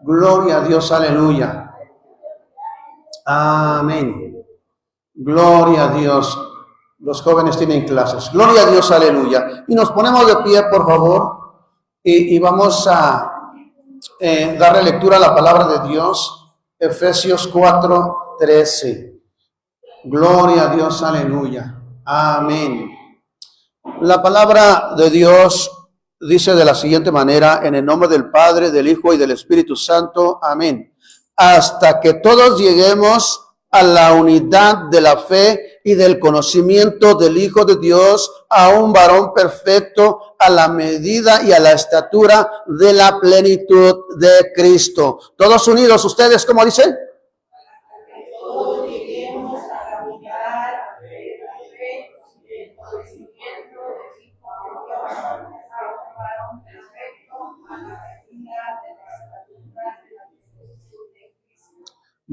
Gloria a Dios, aleluya. Amén. Gloria a Dios. Los jóvenes tienen clases. Gloria a Dios, aleluya. Y nos ponemos de pie, por favor, y vamos a darle lectura a la palabra de Dios. Efesios 4:13. Gloria a Dios, aleluya. Amén. La palabra de Dios dice de la siguiente manera: en el nombre del Padre, del Hijo y del Espíritu Santo. Amén. Hasta que todos lleguemos a la unidad de la fe y del conocimiento del Hijo de Dios, a un varón perfecto, a la medida y a la estatura de la plenitud de Cristo. Todos unidos, ustedes, ¿cómo dicen?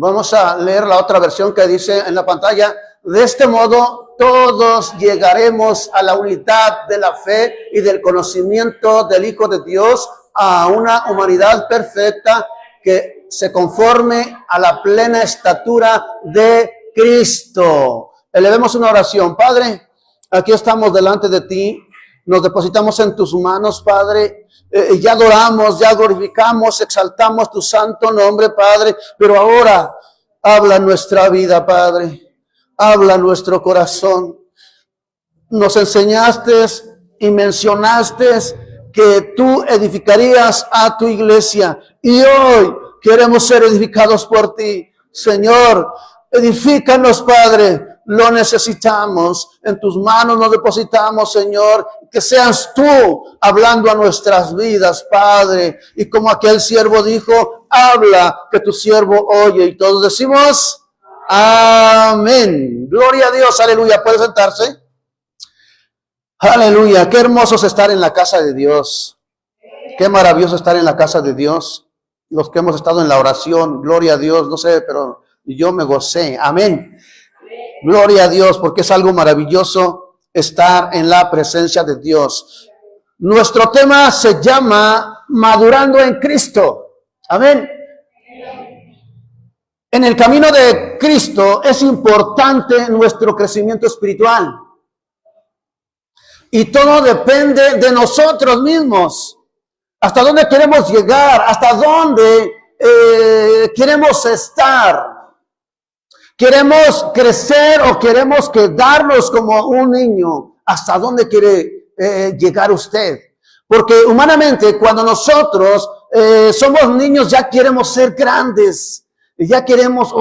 Vamos a leer la otra versión que dice en la pantalla: de este modo todos llegaremos a la unidad de la fe y del conocimiento del Hijo de Dios, a una humanidad perfecta que se conforme a la plena estatura de Cristo. Elevemos una oración. Padre, aquí estamos delante de ti. Nos depositamos en tus manos, Padre. Ya adoramos, ya glorificamos, exaltamos tu santo nombre, Padre. Pero ahora habla nuestra vida, Padre. Habla nuestro corazón. Nos enseñaste y mencionaste que tú edificarías a tu iglesia. Y hoy queremos ser edificados por ti. Señor, edifícanos, Padre. Lo necesitamos. En tus manos nos depositamos, Señor. Que seas tú hablando a nuestras vidas, Padre. Y como aquel siervo dijo: habla, que tu siervo oye. Y todos decimos amén. Gloria a Dios, aleluya. ¿Puede sentarse? Aleluya. Qué hermoso es estar en la casa de Dios. Qué maravilloso estar en la casa de Dios. Los que hemos estado en la oración, gloria a Dios. No sé, pero yo me gocé. Amén. Gloria a Dios, porque es algo maravilloso estar en la presencia de Dios. Nuestro tema se llama Madurando en Cristo. Amén. En el camino de Cristo es importante nuestro crecimiento espiritual. Y todo depende de nosotros mismos. Hasta dónde queremos llegar, hasta dónde queremos estar. ¿Queremos crecer o queremos quedarnos como un niño? ¿Hasta dónde quiere llegar usted? Porque humanamente, cuando nosotros somos niños, ya queremos ser grandes. Ya queremos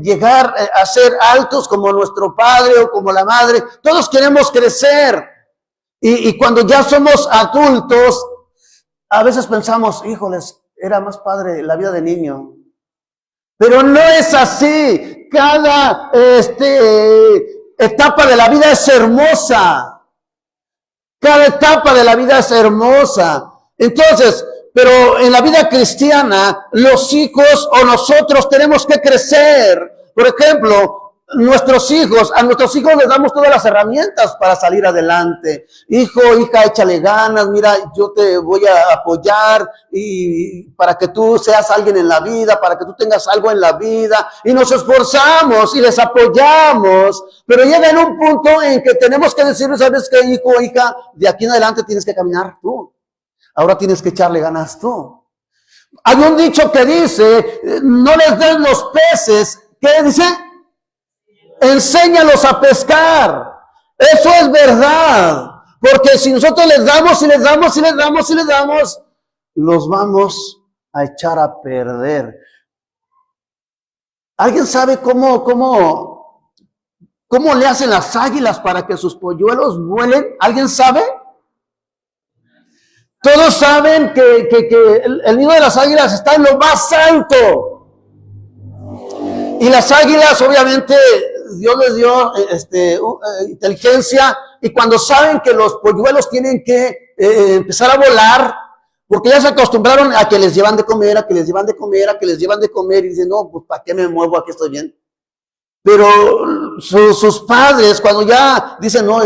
llegar a ser altos como nuestro padre o como la madre. Todos queremos crecer. Y cuando ya somos adultos, a veces pensamos: híjoles, era más padre la vida de niño. Pero no es así. Cada etapa de la vida es hermosa. Cada etapa de la vida es hermosa. Entonces, pero en la vida cristiana, los hijos o nosotros tenemos que crecer. Por ejemplo, a nuestros hijos les damos todas las herramientas para salir adelante. Hijo, hija, échale ganas, mira, yo te voy a apoyar y para que tú seas alguien en la vida, para que tú tengas algo en la vida, y nos esforzamos y les apoyamos, pero llega en un punto en que tenemos que decirles: ¿sabes qué, hijo, hija? De aquí en adelante tienes que caminar tú. Ahora tienes que echarle ganas tú. Hay un dicho que dice: no les des los peces. ¿Qué dice? Enséñalos a pescar. Eso es verdad. Porque si nosotros les damos y les damos y les damos y les damos, los vamos a echar a perder. ¿Alguien sabe cómo le hacen las águilas para que sus polluelos vuelen? ¿Alguien sabe? Todos saben que el nido de las águilas está en lo más alto. Y las águilas, obviamente, Dios les dio inteligencia, y cuando saben que los polluelos tienen que empezar a volar, porque ya se acostumbraron a que les llevan de comer, a que les llevan de comer, a que les llevan de comer, y dicen: no, pues ¿para qué me muevo? Aquí estoy bien. Pero sus padres, cuando ya dicen: no,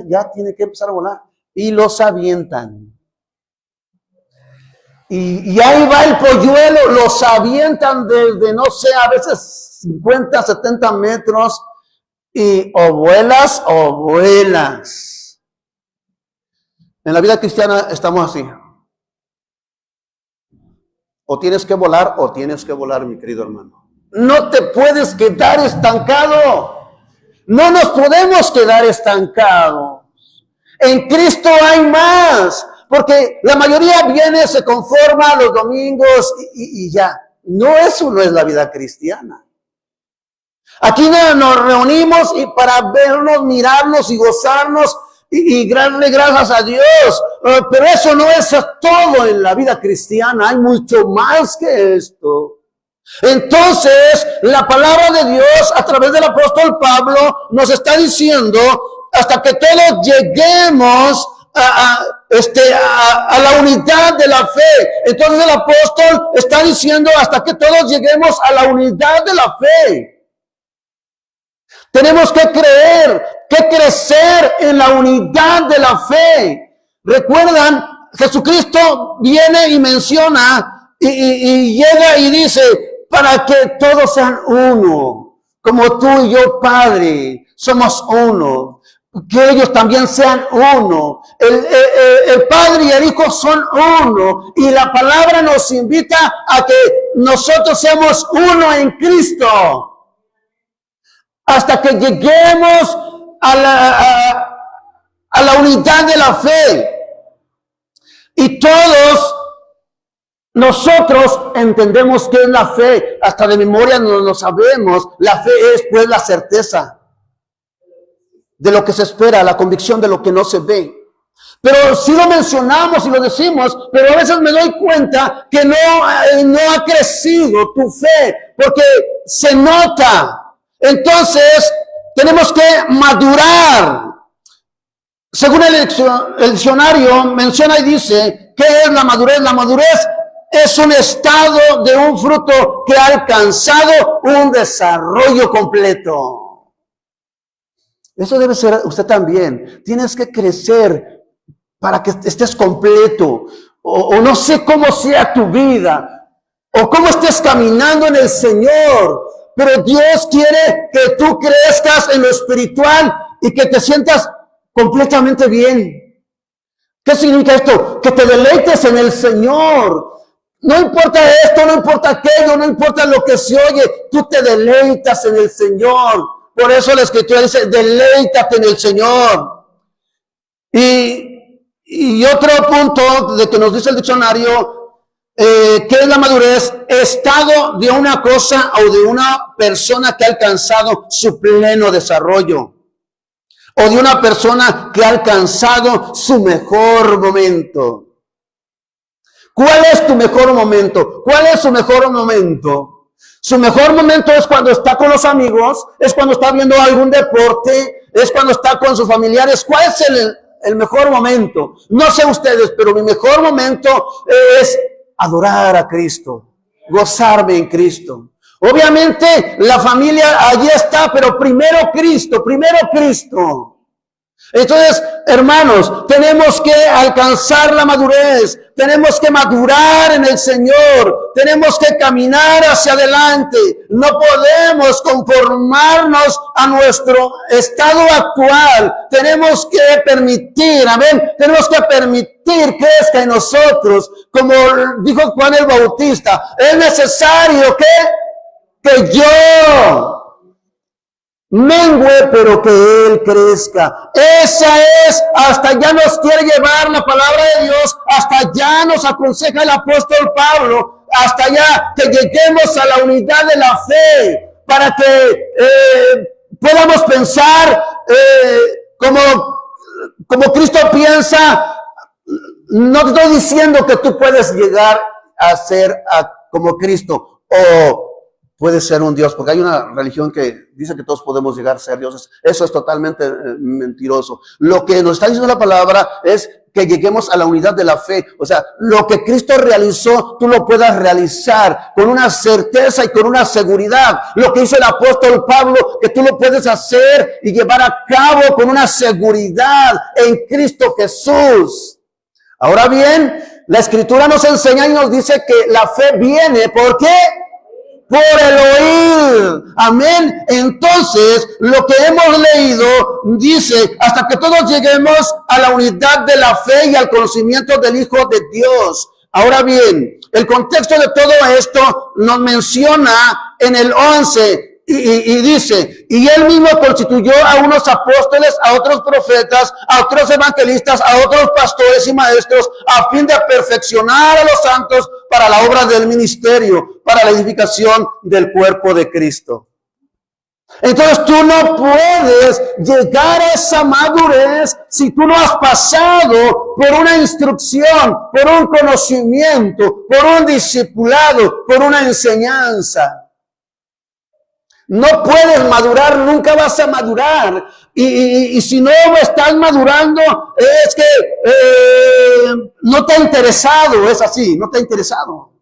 ya tiene que empezar a volar, y los avientan. y ahí va el polluelo, los avientan desde, no sé, a veces 50, 70 metros, y o vuelas o vuelas. En la vida cristiana estamos así. O tienes que volar o tienes que volar, mi querido hermano. No te puedes quedar estancado. No nos podemos quedar estancados. En Cristo hay más. Porque la mayoría viene, se conforma los domingos y ya. No, eso no es la vida cristiana. Aquí nos reunimos y para vernos, mirarnos y gozarnos y darle gracias a Dios. Pero eso no es todo en la vida cristiana. Hay mucho más que esto. Entonces, la palabra de Dios a través del apóstol Pablo nos está diciendo hasta que todos lleguemos a la unidad de la fe. Entonces el apóstol está diciendo hasta que todos lleguemos a la unidad de la fe. Tenemos que creer, que crecer en la unidad de la fe. Recuerdan, Jesucristo viene y menciona y llega y dice, para que todos sean uno, como tú y yo, Padre, somos uno. Que ellos también sean uno. El Padre y el Hijo son uno. Y la palabra nos invita a que nosotros seamos uno en Cristo. Hasta que lleguemos a la unidad de la fe. Y todos nosotros entendemos qué es la fe. Hasta de memoria no lo sabemos. La fe es pues la certeza de lo que se espera, la convicción de lo que no se ve. Pero si lo mencionamos y lo decimos, pero a veces me doy cuenta que no ha crecido tu fe, porque se nota. Entonces, tenemos que madurar. Según el diccionario, menciona y dice, ¿qué es la madurez? La madurez es un estado de un fruto que ha alcanzado un desarrollo completo. Eso debe ser usted también. Tienes que crecer para que estés completo. O no sé cómo sea tu vida, o cómo estés caminando en el Señor. Pero Dios quiere que tú crezcas en lo espiritual y que te sientas completamente bien. ¿Qué significa esto? Que te deleites en el Señor. No importa esto, no importa aquello, no importa lo que se oye, tú te deleitas en el Señor. Por eso la Escritura dice, deleítate en el Señor. Y otro punto de que nos dice el diccionario, ¿qué es la madurez? Estado de una cosa o de una persona que ha alcanzado su pleno desarrollo. O de una persona que ha alcanzado su mejor momento. ¿Cuál es tu mejor momento? ¿Cuál es su mejor momento? Su mejor momento es cuando está con los amigos, es cuando está viendo algún deporte, es cuando está con sus familiares. ¿Cuál es el mejor momento? No sé ustedes, pero mi mejor momento es adorar a Cristo, gozarme en Cristo. Obviamente la familia allí está, pero primero Cristo, primero Cristo. Entonces, hermanos, tenemos que alcanzar la madurez, tenemos que madurar en el Señor, tenemos que caminar hacia adelante, no podemos conformarnos a nuestro estado actual, tenemos que permitir, amén, tenemos que permitir que crezca en nosotros, como dijo Juan el Bautista, es necesario que yo mengue, pero que Él crezca. Esa es, hasta allá nos quiere llevar la palabra de Dios, hasta allá nos aconseja el apóstol Pablo, hasta allá que lleguemos a la unidad de la fe, para que podamos pensar como Cristo piensa. No te estoy diciendo que tú puedes llegar a ser como Cristo, o puedes ser un Dios, porque hay una religión que dice que todos podemos llegar a ser dioses. Eso es totalmente mentiroso. Lo que nos está diciendo la palabra es que lleguemos a la unidad de la fe. O sea, lo que Cristo realizó, tú lo puedas realizar con una certeza y con una seguridad. Lo que hizo el apóstol Pablo, que tú lo puedes hacer y llevar a cabo con una seguridad en Cristo Jesús. Ahora bien, La Escritura nos enseña y nos dice que la fe viene, ¿por qué? Por el oír. Amén. Entonces, lo que hemos leído dice, hasta que todos lleguemos a la unidad de la fe y al conocimiento del Hijo de Dios. Ahora bien, el contexto de todo esto nos menciona en el 11 y dice, y él mismo constituyó a unos apóstoles, a otros profetas, a otros evangelistas, a otros pastores y maestros, a fin de perfeccionar a los santos para la obra del ministerio, para la edificación del cuerpo de Cristo. Entonces tú no puedes llegar a esa madurez si tú no has pasado por una instrucción, por un conocimiento, por un discipulado, por una enseñanza. No puedes madurar, nunca vas a madurar. Y si no estás madurando, es que no te ha interesado, es así, no te ha interesado.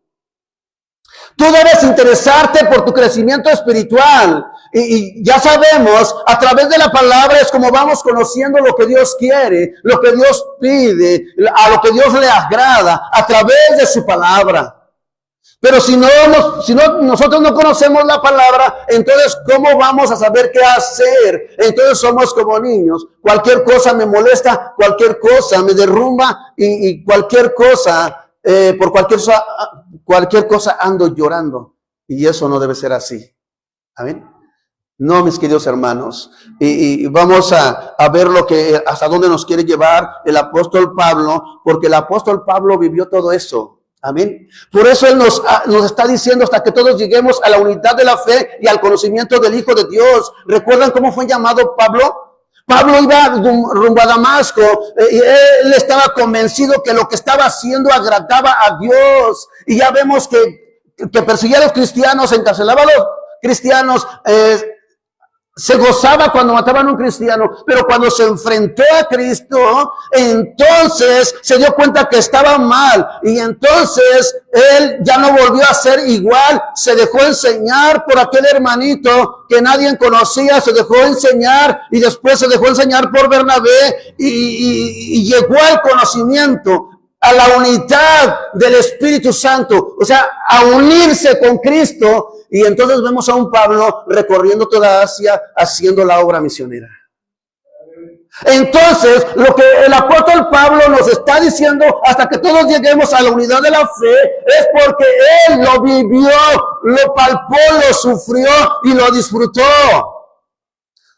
Tú debes interesarte por tu crecimiento espiritual. Y ya sabemos, a través de la palabra es como vamos conociendo lo que Dios quiere, lo que Dios pide, a lo que Dios le agrada, a través de su palabra. Pero si nosotros no conocemos la palabra, entonces ¿cómo vamos a saber qué hacer? Entonces somos como niños. Cualquier cosa me molesta, cualquier cosa me derrumba y cualquier cosa, por cualquier cosa ando llorando. Y eso no debe ser así. Amén. No, mis queridos hermanos. Y vamos a ver hasta dónde nos quiere llevar el apóstol Pablo, porque el apóstol Pablo vivió todo eso. Amén. Por eso él nos está diciendo hasta que todos lleguemos a la unidad de la fe y al conocimiento del Hijo de Dios. ¿Recuerdan cómo fue llamado Pablo? Pablo iba rumbo a Damasco y él estaba convencido que lo que estaba haciendo agradaba a Dios. Y ya vemos que perseguía a los cristianos, encarcelaba a los cristianos, se gozaba cuando mataban a un cristiano, pero cuando se enfrentó a Cristo, entonces se dio cuenta que estaba mal y entonces él ya no volvió a ser igual, se dejó enseñar por aquel hermanito que nadie conocía, se dejó enseñar y después se dejó enseñar por Bernabé y llegó al conocimiento, a la unidad del Espíritu Santo, o sea, a unirse con Cristo. Y entonces vemos a un Pablo recorriendo toda Asia haciendo la obra misionera. Entonces, lo que el apóstol Pablo nos está diciendo hasta que todos lleguemos a la unidad de la fe es porque él lo vivió, lo palpó, lo sufrió y lo disfrutó.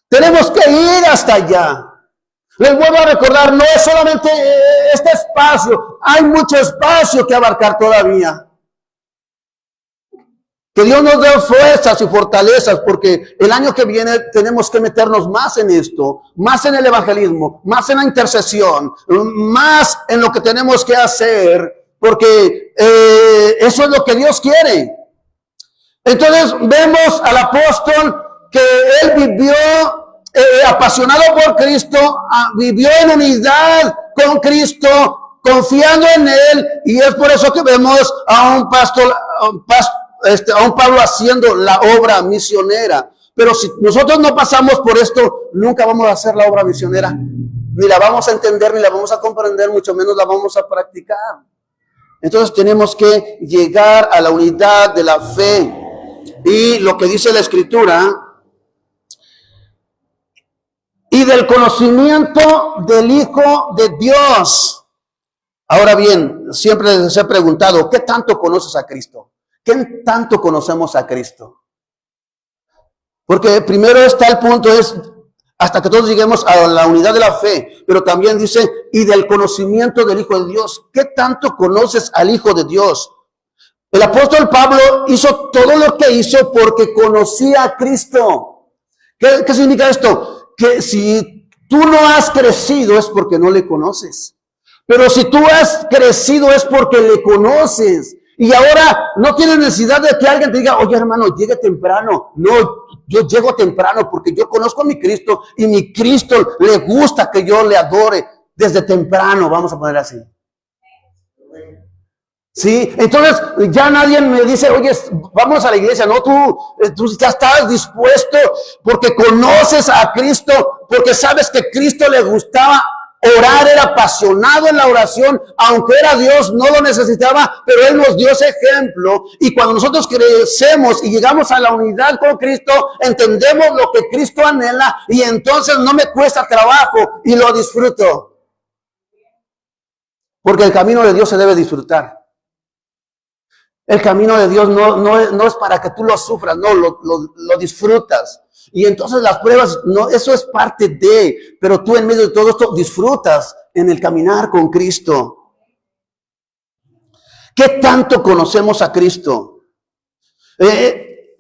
Tenemos que ir hasta allá. Les vuelvo a recordar, no es solamente este espacio, hay mucho espacio que abarcar todavía. Que Dios nos dé fuerzas y fortalezas, porque el año que viene tenemos que meternos más en esto, más en el evangelismo, más en la intercesión, más en lo que tenemos que hacer, porque eso es lo que Dios quiere. Entonces vemos al apóstol que él vivió apasionado por Cristo, vivió en unidad con Cristo, confiando en Él, y es por eso que vemos a un Pablo haciendo la obra misionera. Pero si nosotros no pasamos por esto, nunca vamos a hacer la obra misionera, ni la vamos a entender, ni la vamos a comprender, mucho menos la vamos a practicar. Entonces tenemos que llegar a la unidad de la fe, y lo que dice la Escritura, y del conocimiento del Hijo de Dios. Ahora bien, siempre les he preguntado, ¿qué tanto conoces a Cristo? ¿Qué tanto conocemos a Cristo? Porque primero está el punto, es hasta que todos lleguemos a la unidad de la fe, pero también dice, y del conocimiento del Hijo de Dios. ¿Qué tanto conoces al Hijo de Dios? El apóstol Pablo hizo todo lo que hizo porque conocía a Cristo. ¿Qué significa esto? Que si tú no has crecido es porque no le conoces. Pero si tú has crecido es porque le conoces. Y ahora no tienes necesidad de que alguien te diga, oye hermano, llegue temprano. No, yo llego temprano porque yo conozco a mi Cristo y mi Cristo le gusta que yo le adore desde temprano, vamos a poner así. Sí, entonces ya nadie me dice, oye, vamos a la iglesia. No, tú ya estás dispuesto porque conoces a Cristo, porque sabes que Cristo le gustaba orar, era apasionado en la oración, aunque era Dios, no lo necesitaba, pero Él nos dio ese ejemplo. Y cuando nosotros crecemos y llegamos a la unidad con Cristo, entendemos lo que Cristo anhela y entonces no me cuesta trabajo y lo disfruto. Porque el camino de Dios se debe disfrutar. El camino de Dios no es para que tú lo sufras, no, lo disfrutas. Y entonces las pruebas, no, eso es parte de, pero tú en medio de todo esto disfrutas en el caminar con Cristo. ¿Qué tanto conocemos a Cristo?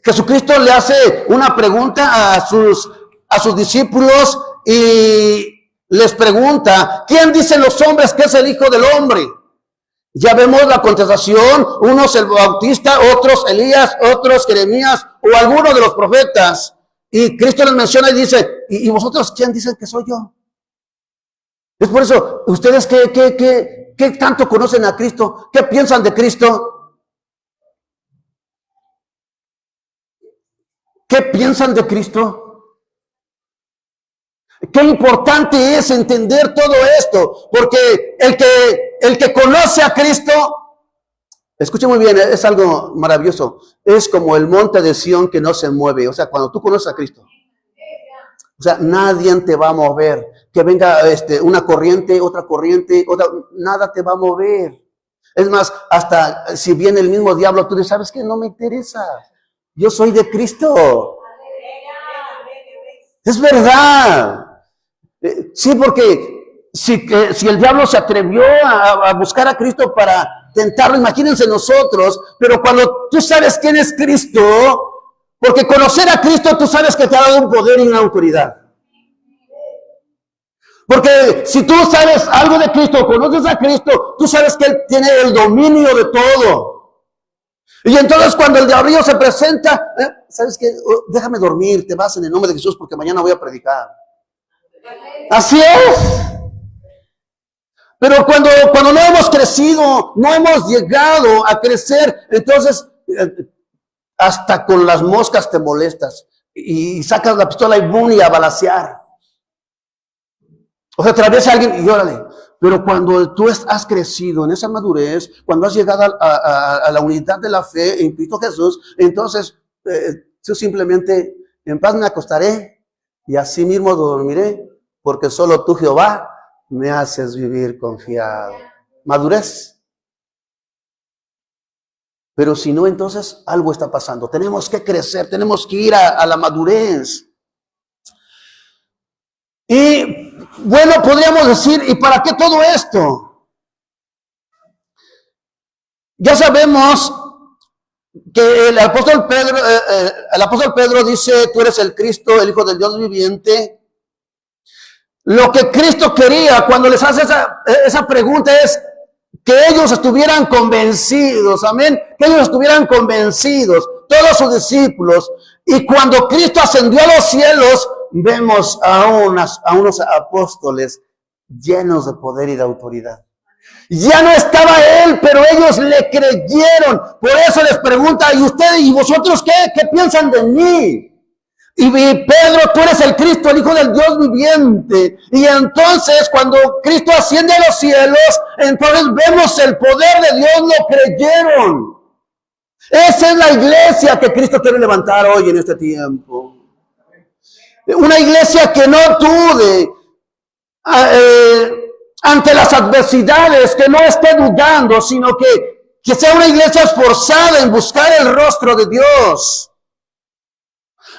Jesucristo le hace una pregunta a sus discípulos y les pregunta, ¿quién dicen los hombres que es el Hijo del Hombre? Ya vemos la contestación, unos el Bautista, otros Elías, otros Jeremías o alguno de los profetas. Y Cristo les menciona y dice, ¿y vosotros quién dicen que soy yo? Es por eso, ¿ustedes qué tanto conocen a Cristo? ¿Qué piensan de Cristo? ¿Qué piensan de Cristo? Qué importante es entender todo esto, porque el que conoce a Cristo, escuche muy bien, es algo maravilloso, es como el monte de Sión que no se mueve. O sea, cuando tú conoces a Cristo, o sea, nadie te va a mover, que venga una corriente, otra, nada te va a mover. Es más, hasta si viene el mismo diablo, tú dices, ¿sabes qué? No me interesa, yo soy de Cristo. Es verdad. Sí, porque si el diablo se atrevió a buscar a Cristo para tentarlo, imagínense nosotros, pero cuando tú sabes quién es Cristo, porque conocer a Cristo tú sabes que te ha dado un poder y una autoridad. Porque si tú sabes algo de Cristo, conoces a Cristo, tú sabes que Él tiene el dominio de todo. Y entonces cuando el diablo se presenta, ¿sabes qué? Déjame dormir, te vas en el nombre de Jesús porque mañana voy a predicar. Así es. Pero cuando no hemos crecido, no hemos llegado a crecer, entonces hasta con las moscas te molestas y sacas la pistola y boom, y a balacear. O sea, atraviesa a alguien y órale. Pero cuando tú has crecido en esa madurez, cuando has llegado a la unidad de la fe en Cristo Jesús, entonces tú simplemente en paz me acostaré y así mismo dormiré, porque solo tú, Jehová, me haces vivir confiado. Madurez. Pero si no, entonces algo está pasando. Tenemos que crecer, tenemos que ir a la madurez. Y bueno, podríamos decir, ¿y para qué todo esto? Ya sabemos que el apóstol Pedro dice, tú eres el Cristo, el Hijo del Dios viviente. Lo que Cristo quería cuando les hace esa pregunta es que ellos estuvieran convencidos, amén, que ellos estuvieran convencidos, todos sus discípulos. Y cuando Cristo ascendió a los cielos, vemos a unos apóstoles llenos de poder y de autoridad. Ya no estaba Él, pero ellos le creyeron. Por eso les pregunta, ¿y ustedes y vosotros qué piensan de mí? Y Pedro, tú eres el Cristo, el Hijo del Dios viviente. Y entonces cuando Cristo asciende a los cielos, entonces vemos el poder de Dios, lo creyeron. Esa es la iglesia que Cristo quiere levantar hoy en este tiempo. Una iglesia que no dude ante las adversidades, que no esté dudando, sino que sea una iglesia esforzada en buscar el rostro de Dios.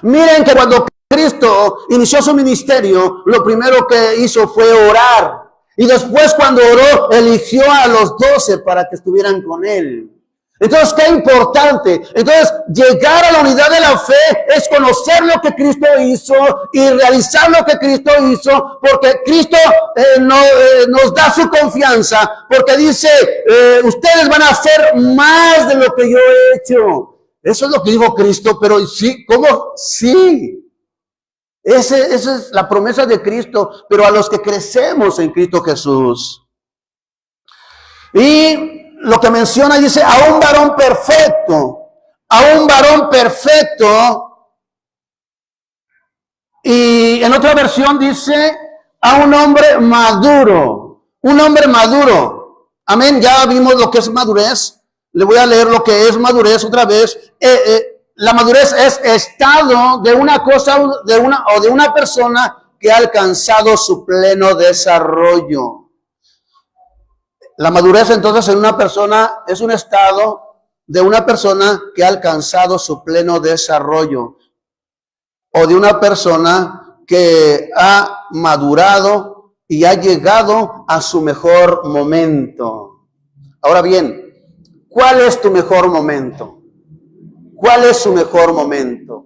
Miren que cuando Cristo inició su ministerio, lo primero que hizo fue orar. Y después cuando oró, eligió a los 12 para que estuvieran con Él. Entonces, qué importante. Entonces, llegar a la unidad de la fe es conocer lo que Cristo hizo y realizar lo que Cristo hizo, porque Cristo nos da su confianza, porque dice, ustedes van a hacer más de lo que yo he hecho. Eso es lo que dijo Cristo, pero sí, ¿cómo? Sí. Esa es la promesa de Cristo, pero a los que crecemos en Cristo Jesús. Y lo que menciona dice, a un varón perfecto. Y en otra versión dice, a un hombre maduro. Un hombre maduro. Amén. Ya vimos lo que es madurez. Le voy a leer lo que es madurez otra vez. La madurez es estado de una cosa o de una persona que ha alcanzado su pleno desarrollo. La madurez entonces en una persona es un estado de una persona que ha alcanzado su pleno desarrollo, o de una persona que ha madurado y ha llegado a su mejor momento. Ahora bien, ¿cuál es tu mejor momento? ¿Cuál es su mejor momento?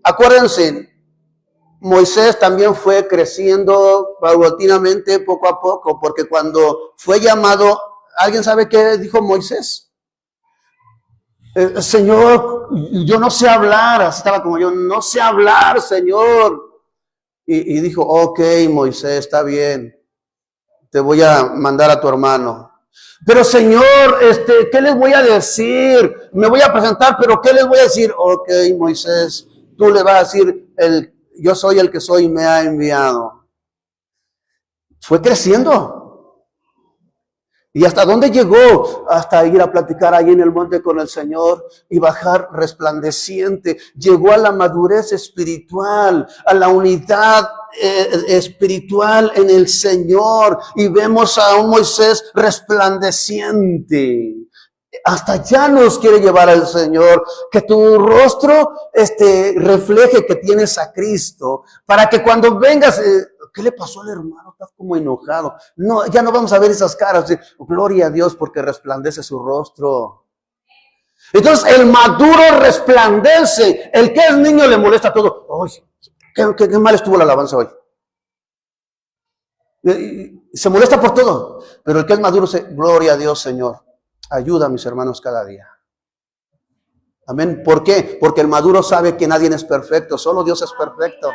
Acuérdense, Moisés también fue creciendo paulatinamente, poco a poco, porque cuando fue llamado, ¿alguien sabe qué dijo Moisés? Señor, yo no sé hablar, así estaba como yo, no sé hablar, Señor. Y dijo, ok, Moisés, está bien, te voy a mandar a tu hermano. Pero Señor, ¿qué les voy a decir? Me voy a presentar, pero ¿qué les voy a decir? Ok, Moisés, tú le vas a decir, yo soy el que soy y me ha enviado. Fue creciendo. ¿Y hasta dónde llegó? Hasta ir a platicar ahí en el monte con el Señor y bajar resplandeciente. Llegó a la madurez espiritual, a la unidad espiritual en el Señor. Y vemos a un Moisés resplandeciente. Hasta allá nos quiere llevar el Señor, que tu rostro refleje que tienes a Cristo, para que cuando vengas, ¿qué le pasó al hermano? Está como enojado. No, ya no vamos a ver esas caras. Gloria a Dios porque resplandece su rostro. Entonces el maduro resplandece. El que es niño le molesta todo. Oye, qué mal estuvo la alabanza hoy. Se molesta por todo. Pero el que es maduro dice, gloria a Dios, Señor. Ayuda a mis hermanos cada día. Amén. ¿Por qué? Porque el maduro sabe que nadie es perfecto, solo Dios es perfecto.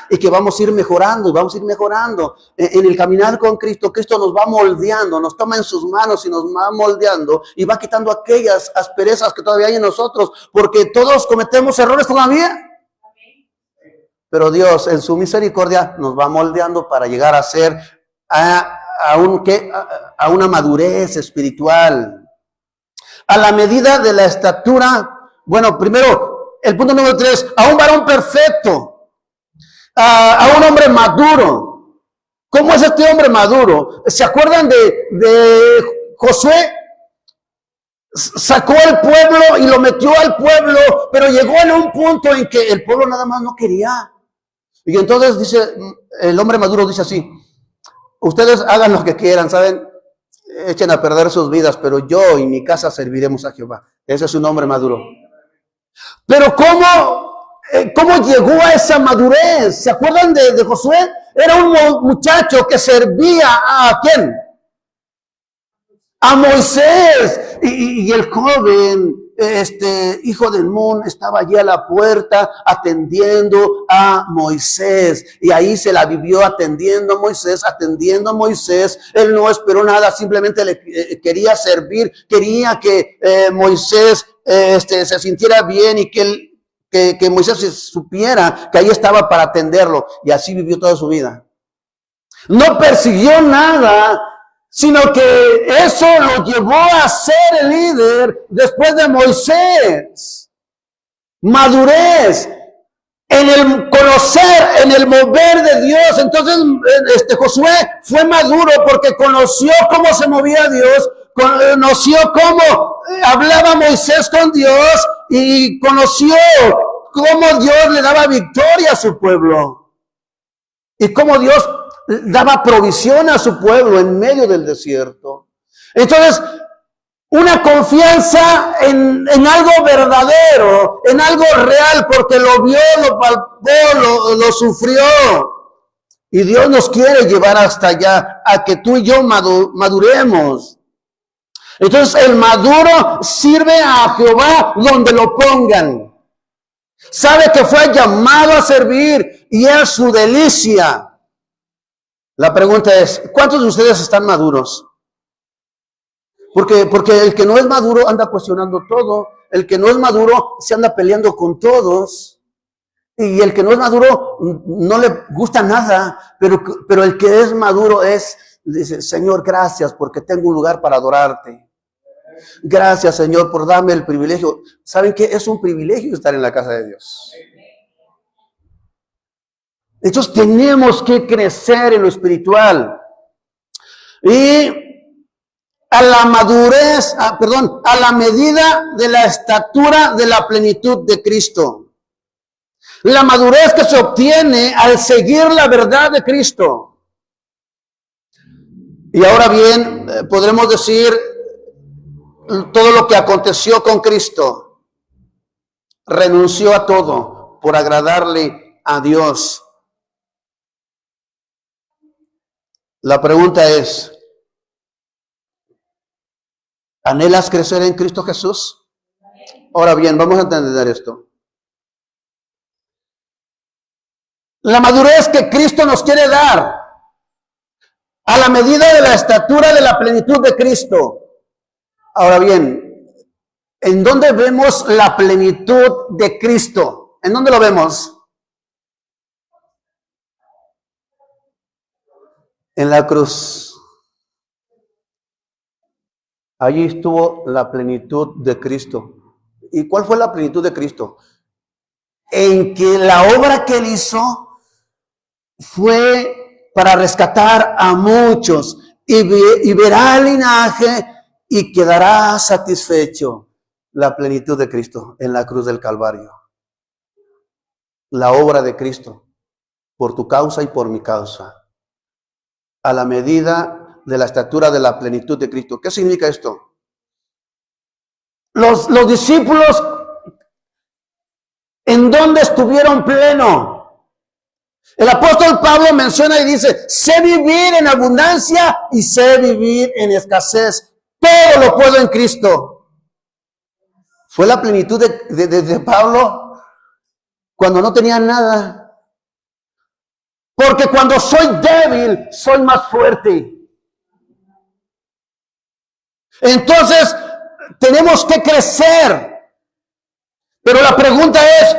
Y que vamos a ir mejorando, y vamos a ir mejorando. En el caminar con Cristo, Cristo nos va moldeando, nos toma en sus manos y nos va moldeando y va quitando aquellas asperezas que todavía hay en nosotros, porque todos cometemos errores todavía. Pero Dios, en su misericordia, nos va moldeando para llegar a ser a una madurez espiritual. A la medida de la estatura, bueno, primero, el punto número 3, a un varón perfecto, a un hombre maduro. ¿Cómo es este hombre maduro? ¿Se acuerdan de Josué? Sacó al pueblo y lo metió al pueblo, pero llegó en un punto en que el pueblo nada más no quería. Y entonces dice, el hombre maduro dice así, ustedes hagan lo que quieran, ¿saben? Echen a perder sus vidas, pero yo y mi casa serviremos a Jehová. Ese es un hombre maduro. Pero ¿cómo llegó a esa madurez? ¿Se acuerdan de Josué? Era un muchacho que servía ¿a quién? A Moisés. Y el joven, hijo de Nun, estaba allí a la puerta atendiendo a Moisés. Y ahí se la vivió atendiendo a Moisés. Él no esperó nada, simplemente le quería servir, quería que Moisés se sintiera bien y que Moisés supiera que ahí estaba para atenderlo. Y así vivió toda su vida. No persiguió nada, sino que eso lo llevó a ser el líder después de Moisés. Madurez en el conocer, en el mover de Dios. Entonces Josué fue maduro porque conoció cómo se movía Dios, conoció cómo hablaba Moisés con Dios y conoció cómo Dios le daba victoria a su pueblo y cómo Dios daba provisión a su pueblo en medio del desierto. Entonces, una confianza en algo verdadero, en algo real, porque lo vio, lo palpó, lo sufrió. Y Dios nos quiere llevar hasta allá, a que tú y yo maduremos. Entonces, el maduro sirve a Jehová donde lo pongan. Sabe que fue llamado a servir y es su delicia. La pregunta es, ¿cuántos de ustedes están maduros? Porque el que no es maduro anda cuestionando todo. El que no es maduro se anda peleando con todos. Y el que no es maduro no le gusta nada, pero el que es maduro dice, Señor, gracias porque tengo un lugar para adorarte. Gracias, Señor, por darme el privilegio. ¿Saben qué? Es un privilegio estar en la casa de Dios. Entonces tenemos que crecer en lo espiritual. Y a la madurez, a la medida de la estatura de la plenitud de Cristo. La madurez que se obtiene al seguir la verdad de Cristo. Y ahora bien, podremos decir todo lo que aconteció con Cristo. Renunció a todo por agradarle a Dios. La pregunta es, ¿anhelas crecer en Cristo Jesús? Ahora bien, vamos a entender esto. La madurez que Cristo nos quiere dar a la medida de la estatura de la plenitud de Cristo. Ahora bien, ¿en dónde vemos la plenitud de Cristo? ¿En dónde lo vemos? En la cruz. Allí estuvo la plenitud de Cristo. ¿Y cuál fue la plenitud de Cristo? En que la obra que Él hizo fue para rescatar a muchos y verá el linaje y quedará satisfecho. La plenitud de Cristo en la cruz del Calvario. La obra de Cristo por tu causa y por mi causa. A la medida de la estatura de la plenitud de Cristo. ¿Qué significa esto? Los discípulos, ¿en dónde estuvieron pleno? El apóstol Pablo menciona y dice, sé vivir en abundancia y sé vivir en escasez. Todo lo puedo en Cristo. Fue la plenitud de Pablo cuando no tenía nada. Porque cuando soy débil, soy más fuerte. Entonces, tenemos que crecer. Pero la pregunta es,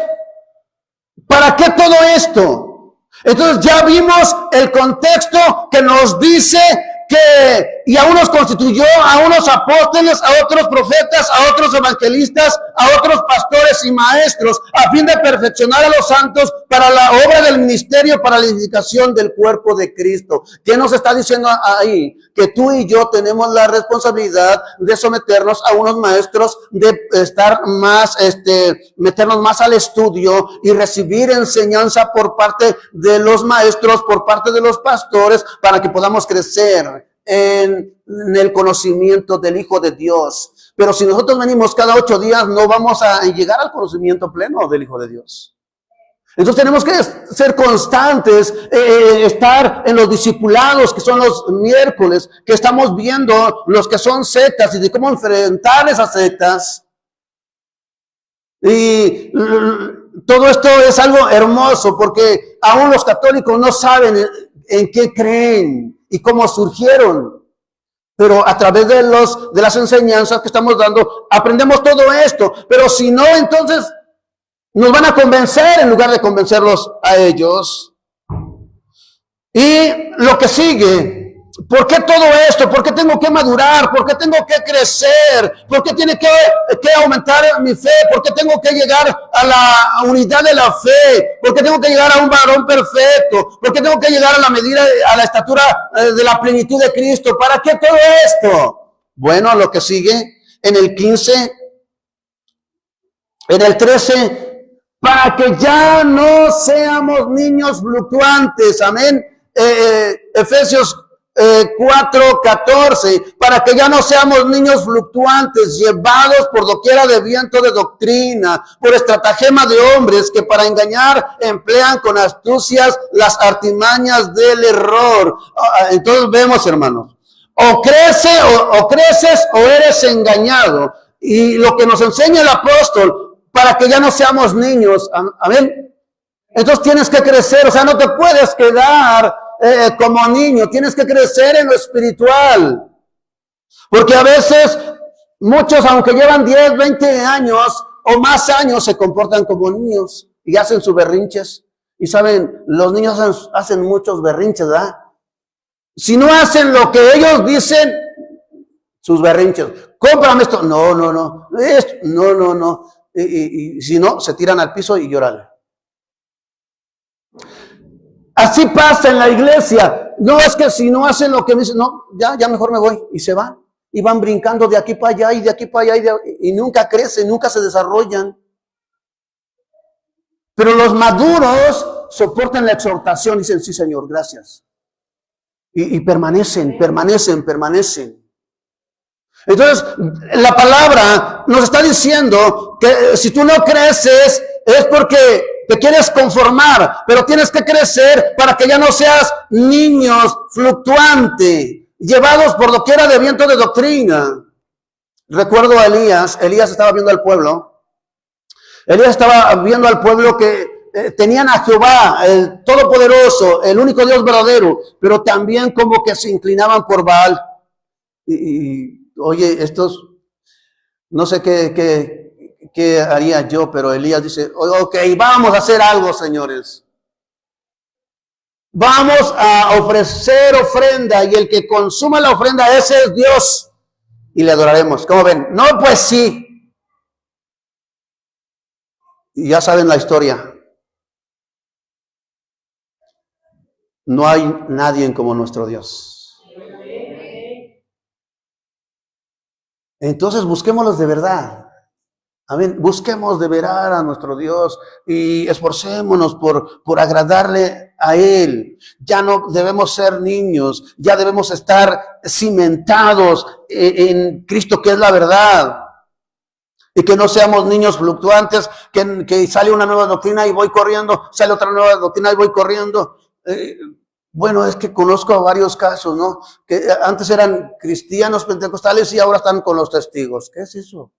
¿para qué todo esto? Entonces ya vimos el contexto que nos dice que y a unos constituyó, a unos apóstoles, a otros profetas, a otros evangelistas, a otros pastores y maestros, a fin de perfeccionar a los santos para la obra del ministerio, para la edificación del cuerpo de Cristo. ¿Qué nos está diciendo ahí? Que tú y yo tenemos la responsabilidad de someternos a unos maestros, de estar más, meternos más al estudio y recibir enseñanza por parte de los maestros, por parte de los pastores, para que podamos crecer en el conocimiento del Hijo de Dios. Pero si nosotros venimos cada 8 días, no vamos a llegar al conocimiento pleno del Hijo de Dios. Entonces tenemos que ser constantes, estar en los discipulados, que son los miércoles, que estamos viendo los que son sectas y de cómo enfrentar esas sectas. Y todo esto es algo hermoso, porque aún los católicos no saben en qué creen y cómo surgieron. Pero a través de las enseñanzas que estamos dando, aprendemos todo esto. Pero si no, entonces nos van a convencer en lugar de convencerlos a ellos. Y lo que sigue, ¿por qué todo esto? ¿Por qué tengo que madurar? ¿Por qué tengo que crecer? ¿Por qué tiene que aumentar mi fe? ¿Por qué tengo que llegar a la unidad de la fe? ¿Por qué tengo que llegar a un varón perfecto? ¿Por qué tengo que llegar a la medida, a la estatura de la plenitud de Cristo? ¿Para qué todo esto? Bueno, lo que sigue en el 15, en el 13, para que ya no seamos niños fluctuantes, amén. Efesios 4:14, para que ya no seamos niños fluctuantes, llevados por doquiera de viento de doctrina, por estratagema de hombres que para engañar emplean con astucias las artimañas del error. Entonces vemos, hermanos, o creces o eres engañado. Y lo que nos enseña el apóstol, para que ya no seamos niños, amén. Entonces tienes que crecer, o sea, no te puedes quedar como niño, tienes que crecer en lo espiritual. Porque a veces muchos, aunque llevan 10, 20 años o más años, se comportan como niños. y hacen sus berrinches. Y saben, los niños hacen muchos berrinches, ¿verdad? Si no hacen lo que ellos dicen, sus berrinches. Cómprame esto. No, no, no. Esto. No, no, no. Y si no, se tiran al piso y lloran. Así pasa en la iglesia. No, es que si no hacen lo que me dicen, no, ya mejor me voy. Y se van. Y van brincando de aquí para allá y de aquí para allá y nunca crecen, nunca se desarrollan. Pero los maduros soportan la exhortación y dicen, sí, Señor, gracias. Y permanecen. Entonces, la palabra nos está diciendo que si tú no creces es porque te quieres conformar, pero tienes que crecer para que ya no seas niños fluctuantes, llevados por doquiera de viento de doctrina. Recuerdo a Elías estaba viendo al pueblo. Elías estaba viendo al pueblo que tenían a Jehová, el Todopoderoso, el único Dios verdadero, pero también como que se inclinaban por Baal. Oye, estos, no sé qué haría yo, pero Elías dice, ok, vamos a hacer algo, señores. Vamos a ofrecer ofrenda y el que consuma la ofrenda, ese es Dios. Y le adoraremos. ¿Cómo ven? No, pues sí. Y ya saben la historia. No hay nadie como nuestro Dios. Entonces busquémoslos de verdad. Amén. Busquemos de verar a nuestro Dios y esforcémonos por agradarle a Él. Ya no debemos ser niños, ya debemos estar cimentados en Cristo, que es la verdad. Y que no seamos niños fluctuantes, que sale una nueva doctrina y voy corriendo, sale otra nueva doctrina y voy corriendo. Bueno, es que conozco a varios casos, ¿no? Que antes eran cristianos pentecostales y ahora están con los testigos. ¿Qué es eso?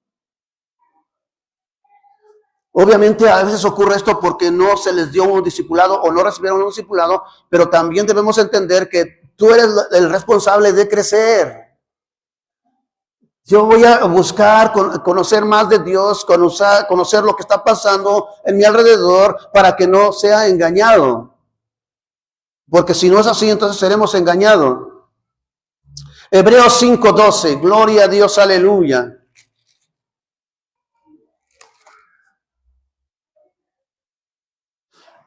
Obviamente a veces ocurre esto porque no se les dio un discipulado o no recibieron un discipulado, pero también debemos entender que tú eres el responsable de crecer. Yo voy a buscar conocer más de Dios, conocer lo que está pasando en mi alrededor para que no sea engañado. Porque si no es así, entonces seremos engañados. Hebreos 5:12, gloria a Dios, aleluya.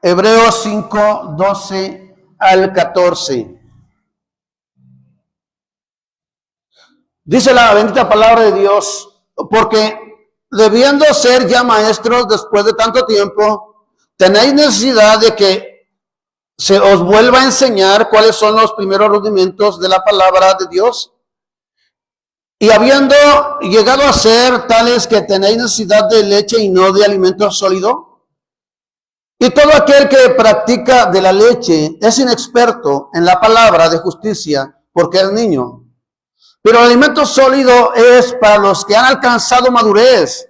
Hebreos 5:12 al 14. Dice la bendita palabra de Dios, porque debiendo ser ya maestros después de tanto tiempo, tenéis necesidad de que se os vuelva a enseñar cuáles son los primeros rudimentos de la palabra de Dios. Y habiendo llegado a ser tales que tenéis necesidad de leche y no de alimento sólido, y todo aquel que practica de la leche es inexperto en la palabra de justicia, porque es niño. Pero el alimento sólido es para los que han alcanzado madurez,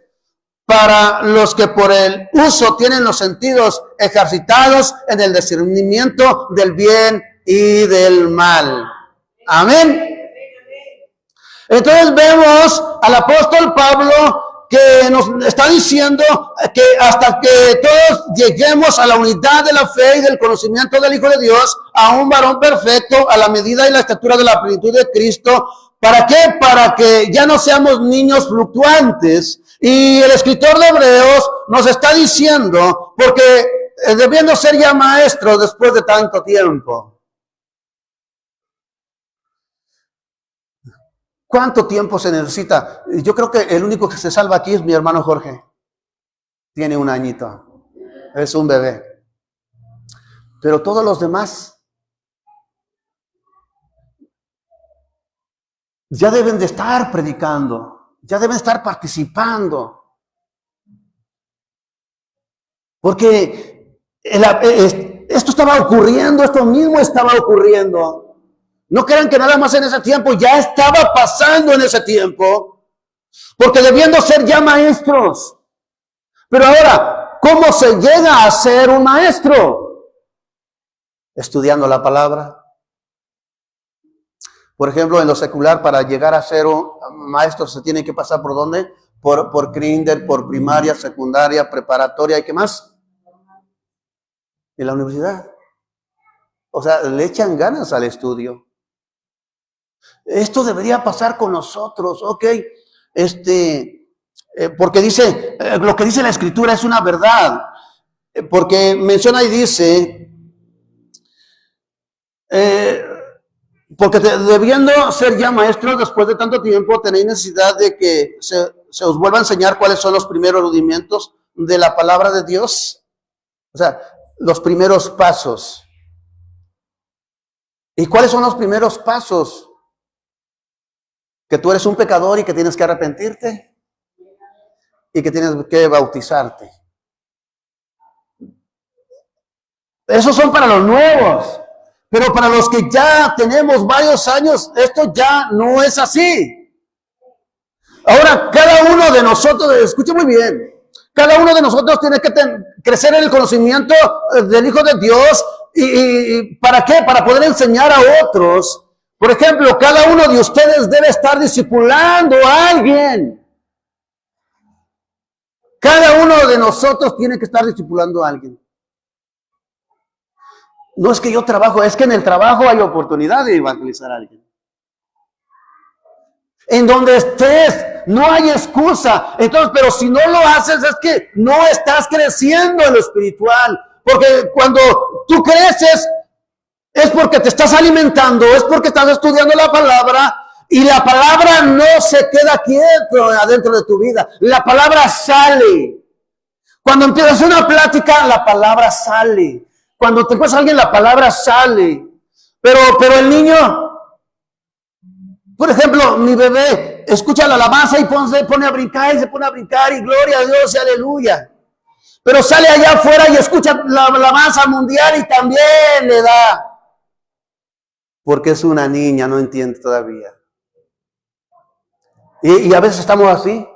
para los que por el uso tienen los sentidos ejercitados en el discernimiento del bien y del mal. Amén. Entonces vemos al apóstol Pablo que nos está diciendo que hasta que todos lleguemos a la unidad de la fe y del conocimiento del Hijo de Dios, a un varón perfecto, a la medida y la estatura de la plenitud de Cristo. ¿Para qué? Para que ya no seamos niños fluctuantes. Y el escritor de Hebreos nos está diciendo, porque debiendo ser ya maestros después de tanto tiempo. ¿Cuánto tiempo se necesita? Yo creo que el único que se salva aquí es mi hermano Jorge. Tiene 1 añito. Es un bebé. Pero todos los demás ya deben de estar predicando, ya deben estar participando. Porque esto estaba ocurriendo, esto mismo estaba ocurriendo. No crean que nada más en ese tiempo, ya estaba pasando en ese tiempo. Porque debiendo ser ya maestros. Pero ahora, ¿cómo se llega a ser un maestro? Estudiando la palabra. Por ejemplo, en lo secular, para llegar a ser un maestro se tiene que pasar ¿por dónde? Por kinder, por primaria, secundaria, preparatoria, ¿y qué más? en la universidad. O sea, le echan ganas al estudio. Esto debería pasar con nosotros, ¿ok? Porque dice, lo que dice la Escritura es una verdad. Porque menciona y dice, porque debiendo ser ya maestros después de tanto tiempo, tenéis necesidad de que se os vuelva a enseñar cuáles son los primeros rudimentos de la palabra de Dios. O sea, los primeros pasos. ¿Y cuáles son los primeros pasos? Que tú eres un pecador y que tienes que arrepentirte y que tienes que bautizarte. Esos son para los nuevos, pero para los que ya tenemos varios años, esto ya no es así. Ahora, cada uno de nosotros, escuche muy bien, cada uno de nosotros tiene que crecer en el conocimiento del Hijo de Dios. ¿Y para qué? Para poder enseñar a otros. Por ejemplo, cada uno de ustedes debe estar discipulando a alguien. Cada uno de nosotros tiene que estar discipulando a alguien. No es que yo trabajo, es que en el trabajo hay oportunidad de evangelizar a alguien. En donde estés, no hay excusa. Entonces, pero si no lo haces, es que no estás creciendo en lo espiritual. Porque cuando tú creces, es porque te estás alimentando, es porque estás estudiando la palabra, y la palabra no se queda quieto adentro de tu vida. La palabra sale. Cuando empiezas una plática, la palabra sale. Cuando te encuentras a alguien, la palabra sale. Pero el niño, por ejemplo, mi bebé, escucha la alabanza y se pone a brincar y gloria a Dios y aleluya. Pero sale allá afuera y escucha la alabanza mundial y también le da. Porque es una niña, no entiende todavía. Y a veces estamos así.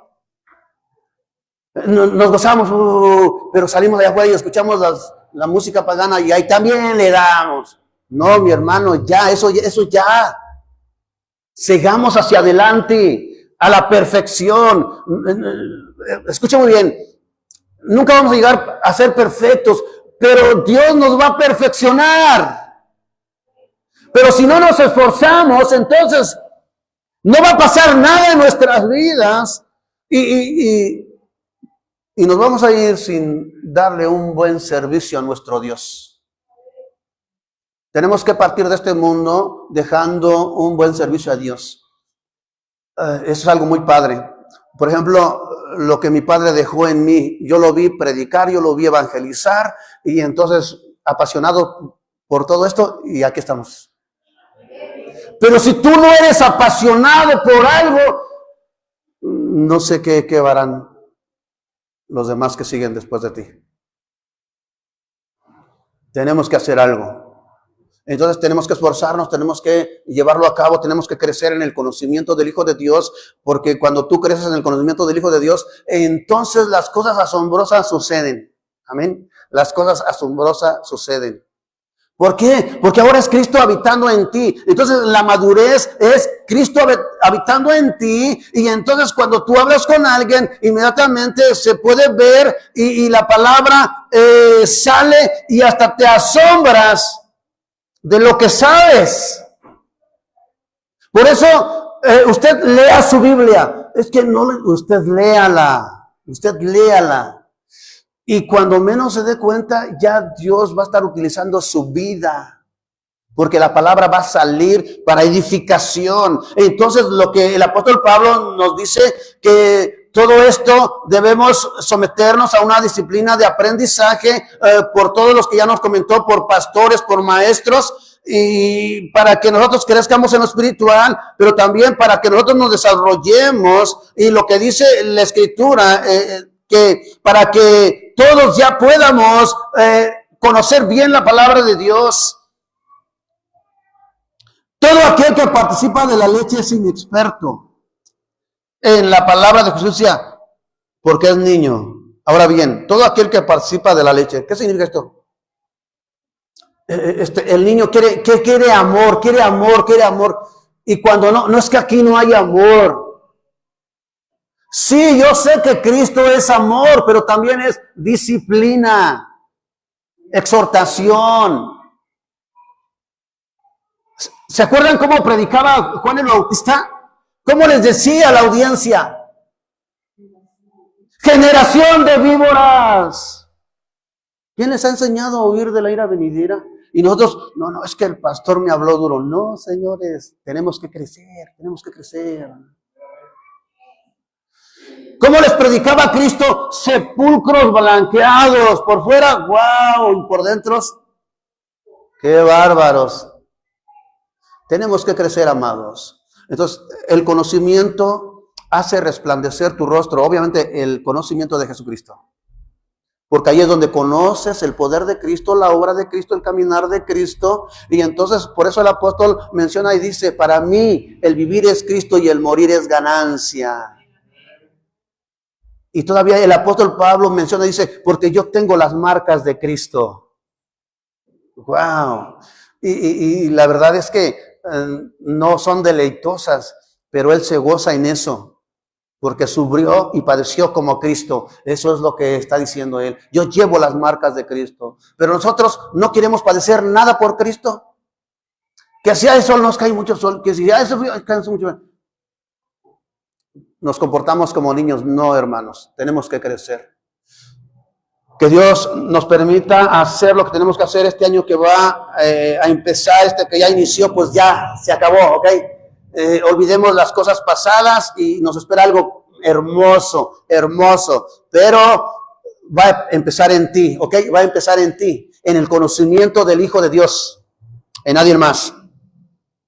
Nos gozamos, pero salimos de afuera y escuchamos la música pagana y ahí también le damos. No, mi hermano, ya, eso ya. Sigamos hacia adelante, a la perfección. Escucha muy bien, nunca vamos a llegar a ser perfectos, pero Dios nos va a perfeccionar. Pero si no nos esforzamos, entonces no va a pasar nada en nuestras vidas y nos vamos a ir sin darle un buen servicio a nuestro Dios. Tenemos que partir de este mundo dejando un buen servicio a Dios. Eso es algo muy padre. Por ejemplo, lo que mi padre dejó en mí, yo lo vi predicar, yo lo vi evangelizar, y entonces apasionado por todo esto, y aquí estamos. Pero si tú no eres apasionado por algo, no sé qué harán los demás que siguen después de ti. Tenemos que hacer algo. Entonces tenemos que esforzarnos, tenemos que llevarlo a cabo, tenemos que crecer en el conocimiento del Hijo de Dios, porque cuando tú creces en el conocimiento del Hijo de Dios, entonces las cosas asombrosas suceden. Amén. Las cosas asombrosas suceden. ¿Por qué? Porque ahora es Cristo habitando en ti. Entonces la madurez es Cristo habitando en ti, y entonces cuando tú hablas con alguien, inmediatamente se puede ver y la palabra sale y hasta te asombras de lo que sabes. Por eso usted lea su Biblia. Es que no, usted léala. Y cuando menos se dé cuenta, ya Dios va a estar utilizando su vida. Porque la palabra va a salir para edificación. Entonces lo que el apóstol Pablo nos dice, que todo esto debemos someternos a una disciplina de aprendizaje por todos los que ya nos comentó, por pastores, por maestros, y para que nosotros crezcamos en lo espiritual, pero también para que nosotros nos desarrollemos. Y lo que dice la Escritura, que para que todos ya podamos conocer bien la palabra de Dios. Todo aquel que participa de la leche es inexperto en la palabra de justicia, porque es niño. Ahora bien, todo aquel que participa de la leche, ¿qué significa esto? El niño quiere amor. Y cuando no es que aquí no hay amor. Sí, yo sé que Cristo es amor, pero también es disciplina. exhortación. ¿Se acuerdan cómo predicaba Juan el Bautista? ¿Cómo les decía a la audiencia? Generación de víboras. ¿Quién les ha enseñado a huir de la ira venidera? Y nosotros, no, es que el pastor me habló duro. No, señores, tenemos que crecer, tenemos que crecer. ¿Cómo les predicaba Cristo? Sepulcros blanqueados, por fuera, wow, y por dentro, qué bárbaros. Tenemos que crecer, amados. Entonces, el conocimiento hace resplandecer tu rostro, obviamente el conocimiento de Jesucristo. Porque ahí es donde conoces el poder de Cristo, la obra de Cristo, el caminar de Cristo. Y entonces, por eso el apóstol menciona y dice, para mí el vivir es Cristo y el morir es ganancia. Y todavía el apóstol Pablo menciona y dice, porque yo tengo las marcas de Cristo. Wow. Y la verdad es que no son deleitosas, pero él se goza en eso, porque sufrió y padeció como Cristo. Eso es lo que está diciendo él. Yo llevo las marcas de Cristo, pero nosotros no padecer nada por Cristo. Que si hay sol nos cae mucho sol, que si hay eso cae mucho. Nos comportamos como niños. No, hermanos, tenemos que crecer. Que Dios nos permita hacer lo que tenemos que hacer este año que va a empezar, que ya inició, pues ya se acabó, ¿ok? Olvidemos las cosas pasadas y nos espera algo hermoso, hermoso, pero va a empezar en ti, ¿ok? Va a empezar en ti, en el conocimiento del Hijo de Dios, en nadie más.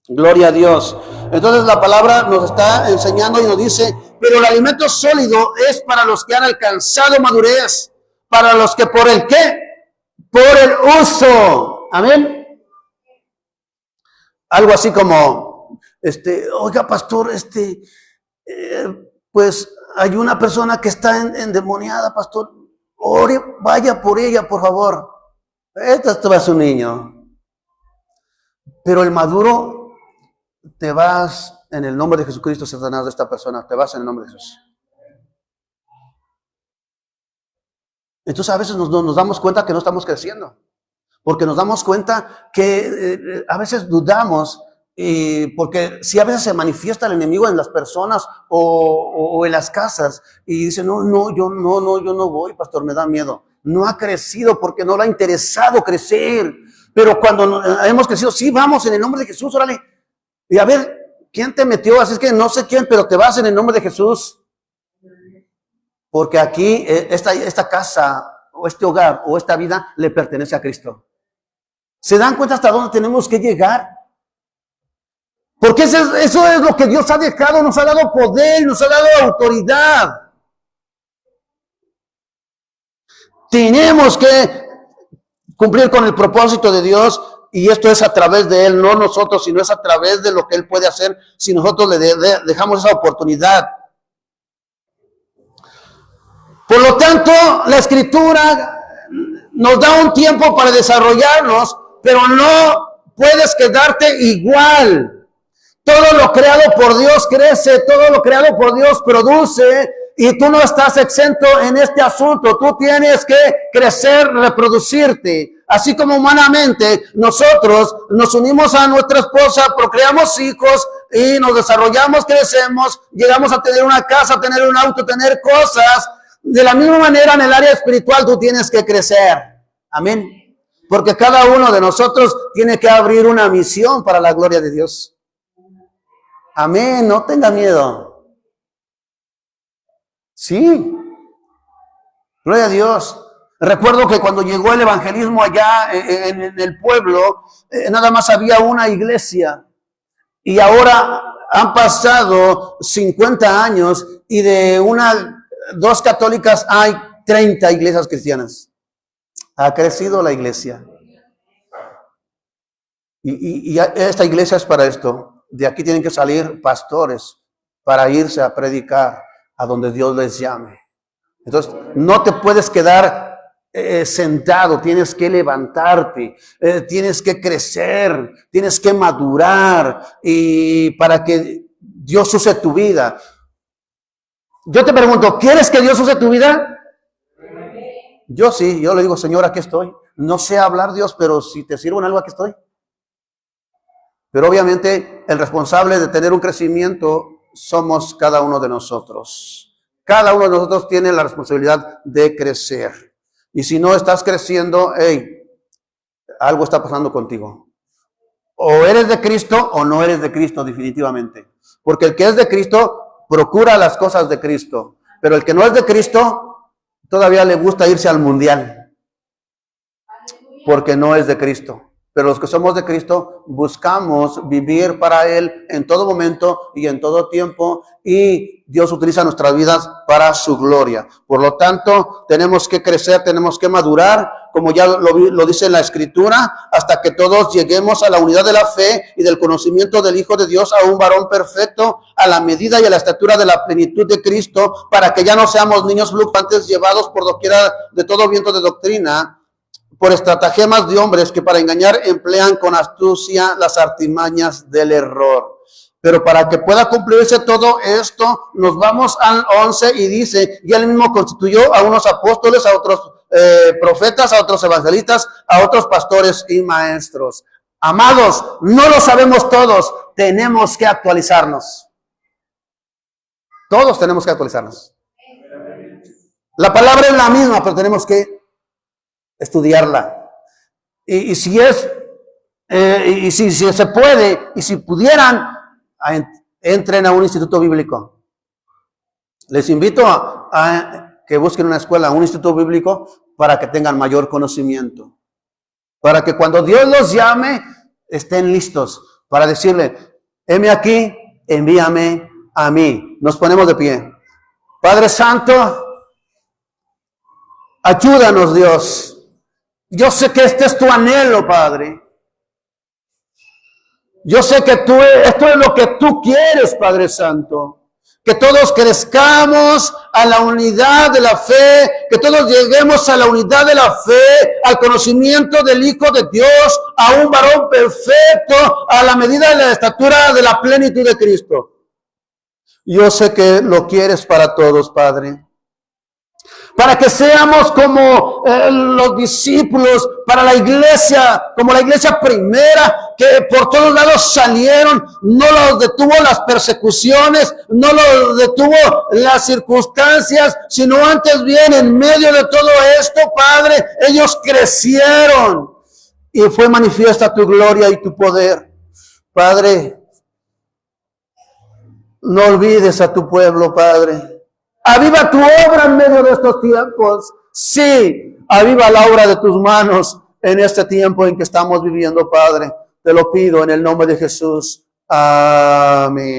Gloria a Dios. Entonces la palabra nos está enseñando y nos dice, pero el alimento sólido es para los que han alcanzado madurez, para los que por el ¿qué? Por el uso. Amén. Algo así como, oiga pastor, pues hay una persona que está endemoniada, pastor, ore, vaya por ella, por favor. Esto es un niño. Pero el maduro, te vas en el nombre de Jesucristo, Satanás, de esta persona, te vas en el nombre de Jesús. Entonces a veces nos damos cuenta que no estamos creciendo, porque nos damos cuenta que a veces dudamos, porque si a veces se manifiesta el enemigo en las personas o en las casas y dice, yo no voy, pastor, me da miedo. No ha crecido porque no le ha interesado crecer, pero cuando hemos crecido, sí, vamos en el nombre de Jesús, órale. Y a ver, ¿quién te metió? Así es que no sé quién, pero te vas en el nombre de Jesús. Porque aquí, esta casa, o este hogar, o esta vida, le pertenece a Cristo. ¿Se dan cuenta hasta dónde tenemos que llegar? Porque eso es lo que Dios ha dejado, nos ha dado poder, nos ha dado autoridad. Tenemos que cumplir con el propósito de Dios, y esto es a través de Él, no nosotros, sino es a través de lo que Él puede hacer si nosotros le dejamos esa oportunidad. Por lo tanto, la Escritura nos da un tiempo para desarrollarnos, pero no puedes quedarte igual. Todo lo creado por Dios crece, todo lo creado por Dios produce, y tú no estás exento en este asunto. Tú tienes que crecer, reproducirte. Así como humanamente nosotros nos unimos a nuestra esposa, procreamos hijos y nos desarrollamos, crecemos, llegamos a tener una casa, a tener un auto, a tener cosas. De la misma manera en el área espiritual tú tienes que crecer. Amén. Porque cada uno de nosotros tiene que abrir una misión para la gloria de Dios. Amén. No tenga miedo. Sí. Gloria a Dios. Recuerdo que cuando llegó el evangelismo allá en el pueblo, nada más había una iglesia. Y ahora han pasado 50 años y de dos católicas hay 30 iglesias cristianas. Ha crecido la iglesia. Y esta iglesia es para esto. De aquí tienen que salir pastores para irse a predicar a donde Dios les llame. Entonces, no te puedes quedar sentado, tienes que levantarte, tienes que crecer, tienes que madurar y para que Dios use tu vida. Yo te pregunto, ¿quieres que Dios use tu vida? Yo sí, yo le digo, Señor, aquí estoy. no sé hablar, Dios, pero si te sirvo en algo, aquí estoy. Pero obviamente el responsable de tener un crecimiento somos cada uno de nosotros. Cada uno de nosotros tiene la responsabilidad de crecer. Y si no estás creciendo, hey, algo está pasando contigo. O eres de Cristo o no eres de Cristo, definitivamente. Porque el que es de Cristo procura las cosas de Cristo. Pero el que no es de Cristo todavía le gusta irse al mundial. Porque no es de Cristo. Pero los que somos de Cristo buscamos vivir para Él en todo momento y en todo tiempo, y Dios utiliza nuestras vidas para su gloria. Por lo tanto, tenemos que crecer, tenemos que madurar, como ya lo dice la Escritura, hasta que todos lleguemos a la unidad de la fe y del conocimiento del Hijo de Dios, a un varón perfecto, a la medida y a la estatura de la plenitud de Cristo, para que ya no seamos niños fluctuantes llevados por doquiera de todo viento de doctrina, por estratagemas de hombres que para engañar emplean con astucia las artimañas del error. Pero para que pueda cumplirse todo esto, nos vamos al 11 y dice, y él mismo constituyó a unos apóstoles, a otros profetas, a otros evangelistas, a otros pastores y maestros. Amados, no lo sabemos todos, tenemos que actualizarnos. Todos tenemos que actualizarnos. La palabra es la misma, pero tenemos que estudiarla. Y si se puede, y si pudieran, entren a un instituto bíblico. Les invito a que busquen una escuela, un instituto bíblico, para que tengan mayor conocimiento. Para que cuando Dios los llame, estén listos para decirle, heme aquí, envíame a mí. Nos ponemos de pie. Padre Santo, ayúdanos, Dios. Yo sé que este es tu anhelo, Padre. Yo sé que esto es lo que tú quieres, Padre Santo. Que todos crezcamos a la unidad de la fe, que todos lleguemos a la unidad de la fe, al conocimiento del Hijo de Dios, a un varón perfecto, a la medida de la estatura de la plenitud de Cristo. Yo sé que lo quieres para todos, Padre. Para que seamos como los discípulos, para la iglesia, como la iglesia primera, que por todos lados salieron, no los detuvo las persecuciones, no los detuvo las circunstancias, sino antes bien en medio de todo esto, Padre, ellos crecieron y fue manifiesta tu gloria y tu poder. Padre, no olvides a tu pueblo, Padre. Aviva tu obra en medio de estos tiempos. Sí, aviva la obra de tus manos en este tiempo en que estamos viviendo, Padre. Te lo pido en el nombre de Jesús. Amén.